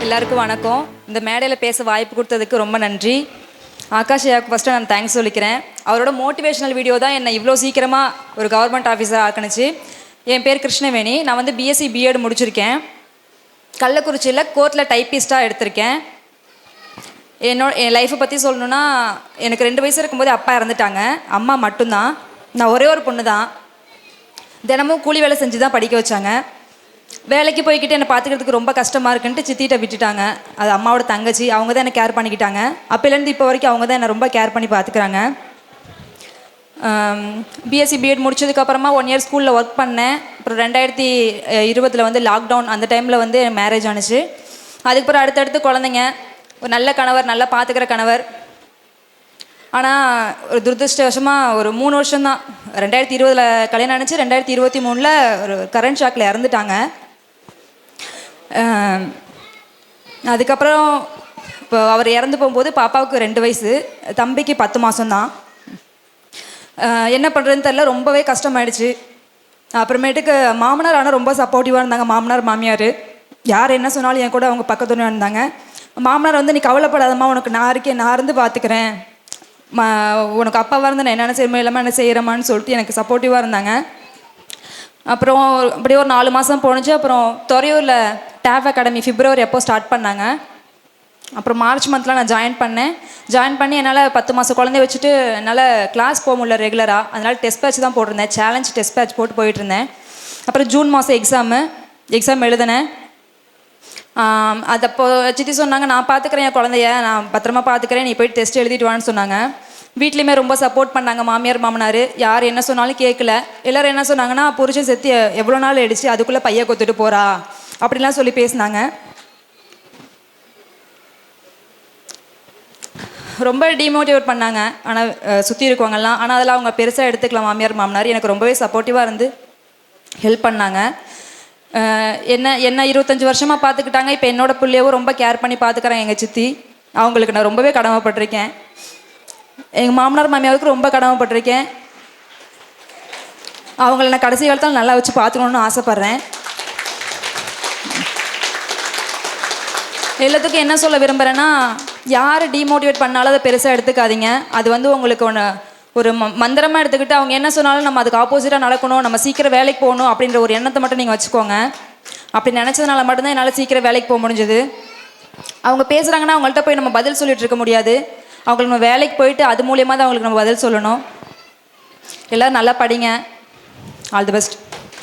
எல்லாருக்கும் வணக்கம். இந்த மேடையில் பேச வாய்ப்பு கொடுத்ததுக்கு ரொம்ப நன்றி. ஆகாஷ் ஐயாவுக்கு ஃபஸ்ட்டு நான் தேங்க்ஸ் சொல்லிக்கிறேன். அவரோட மோட்டிவேஷனல் வீடியோ தான் என்னை இவ்வளோ சீக்கிரமாக ஒரு கவர்மெண்ட் ஆஃபீஸர் ஆக்கணுச்சு. என் பேர் கிருஷ்ணவேணி. நான் வந்து பிஎஸ்சி பிஎட் முடிச்சிருக்கேன். கள்ளக்குறிச்சியில் கோர்ட்டில் டைப்பிஸ்ட்டாக எடுத்திருக்கேன். என் லைஃப்பை பற்றி சொல்லணுன்னா, எனக்கு 2 வயசு இருக்கும்போது அப்பா இறந்துட்டாங்க. அம்மா மட்டும்தான். நான் ஒரே ஒரு பொண்ணு தான். தினமும் கூலி வேலை செஞ்சு தான் படிக்க வச்சாங்க. வேலைக்கு போய்கிட்டு என்னை பார்த்துக்கிறதுக்கு ரொம்ப கஷ்டமாக இருக்குன்ட்டு சித்திகிட்ட விட்டுட்டாங்க. அது அம்மாவோட தங்கச்சி, அவங்க தான் என்னை கேர் பண்ணிக்கிட்டாங்க. அப்போலேருந்து இப்போ வரைக்கும் அவங்க தான் என்னை ரொம்ப கேர் பண்ணி பார்த்துக்கிறாங்க. பிஎஸ்சி பிஎட் முடிச்சதுக்கப்புறமா 1 இயர் ஸ்கூலில் ஒர்க் பண்ணேன். அப்புறம் 2020 வந்து லாக்டவுன், அந்த டைமில் வந்து மேரேஜ் ஆணுச்சு. அதுக்கப்புறம் அடுத்தடுத்து குழந்தைங்க, ஒரு நல்ல கணவர், நல்லா பார்த்துக்கிற கணவர். ஆனால் ஒரு துரதிருஷ்டவசமாக ஒரு 3 வருஷம்தான், 2020 கல்யாணம் ஆணுச்சு. 2023 ஒரு கரண்ட் ஷாக்கில் இறந்துட்டாங்க. அதுக்கப்புறம் இப்போ அவர் இறந்து போகும்போது பாப்பாவுக்கு 2 வயசு, தம்பிக்கு 10 மாதம்தான். என்ன பண்ணுறதுன்னு தெரில, ரொம்பவே கஷ்டமாயிடுச்சு. அப்புறமேட்டுக்கு மாமனார் ஆனால் ரொம்ப சப்போர்ட்டிவாக இருந்தாங்க. மாமனார் மாமியார் யார் என்ன சொன்னாலும் என் கூட அவங்க பக்கத்துலேயே இருந்தாங்க. மாமனார் வந்து, நீ கவலைப்படாதம்மா, உனக்கு நான் இருக்கேன், நான் இருந்து பார்த்துக்கிறேன், உனக்கு அப்பாவாக இருந்து நான் என்னென்ன செய்யணும் இல்லாமல் என்ன செய்கிறமான்னு சொல்லிட்டு எனக்கு சப்போர்ட்டிவாக இருந்தாங்க. அப்புறம் அப்படியே ஒரு 4 மாதம் போணுச்சு. அப்புறம் துறையூரில் டேப் அகாடமி பிப்ரவரி அப்போ ஸ்டார்ட் பண்ணாங்க. அப்புறம் மார்ச் மந்தில் நான் ஜாயின் பண்ணி என்னால் 10 மாதம் குழந்தைய வச்சுட்டு என்னால் கிளாஸ் போக முடியல ரெகுலராக. அதனால் டெஸ்ட் பேட்ச் தான் போட்டிருந்தேன். சேலஞ்ச் டெஸ்ட் பேட்ச் போட்டு போயிட்டுருந்தேன். அப்புறம் ஜூன் மாதம் எக்ஸாம் எழுதினேன். அது அப்போ சித்தி சொன்னாங்க, நான் பார்த்துக்கிறேன் என் குழந்தைய, நான் பத்திரமா பார்த்துக்கிறேன், நீ போய்ட்டு டெஸ்ட் எழுதிட்டு வான்னு சொன்னாங்க. வீட்லேயுமே ரொம்ப சப்போர்ட் பண்ணாங்க. மாமியார் மாமனார் யார் என்ன சொன்னாலும் கேட்கல. எல்லோரும் என்ன சொன்னாங்கன்னா, புருஷன் செத்து எவ்வளோ நாள் ஆயிடுச்சு, அதுக்குள்ளே பைய கொத்துட்டு போகிறா அப்படின்லாம் சொல்லி பேசினாங்க. ரொம்ப டிமோட்டிவேட் பண்ணாங்க. ஆனால் சுற்றி இருக்கவங்கலாம், ஆனால் அதெல்லாம் அவங்க பெருசாக எடுத்துக்கலாம். மாமியார் மாமனார் எனக்கு ரொம்பவே சப்போர்ட்டிவாக இருந்து ஹெல்ப் பண்ணாங்க. என்ன 25 வருஷமாக பார்த்துக்கிட்டாங்க. இப்போ என்னோட பிள்ளையவும் ரொம்ப கேர் பண்ணி பார்த்துக்கிறேன் எங்கள் சித்தி. அவங்களுக்கு நான் ரொம்பவே கடமைப்பட்டிருக்கேன். எங்கள் மாமனார் மாமியாருக்கு ரொம்ப கடமைப்பட்டிருக்கேன். அவங்கள நான் கடைசி காலத்தில் நல்லா வச்சு பார்த்துக்கணுன்னு ஆசைப்பட்றேன். எல்லாத்துக்கும் என்ன சொல்ல விரும்புகிறேன்னா, யார் டிமோட்டிவேட் பண்ணாலும் அதை பெருசாக எடுத்துக்காதீங்க. அது வந்து உங்களுக்கு ஒரு மந்திரமாக எடுத்துக்கிட்டு அவங்க என்ன சொன்னாலும் நம்ம அதுக்கு ஆப்போசிட்டாக நடக்கணும், நம்ம சீக்கிரம் வேலைக்கு போகணும் அப்படின்ற ஒரு எண்ணத்தை மட்டும் நீங்கள் வச்சுக்கோங்க. அப்படி நினச்சதுனால மட்டும்தான் என்னால் சீக்கிரம் வேலைக்கு போக முடிஞ்சது. அவங்க பேசுகிறாங்கன்னா அவங்கள்ட்ட போய் நம்ம பதில் சொல்லிட்டு இருக்க முடியாது. அவங்களுக்கு நம்ம வேலைக்கு போயிட்டு அது மூலியமாக தான் அவங்களுக்கு நம்ம பதில் சொல்லணும். எல்லோரும் நல்லா படிங்க. All the best.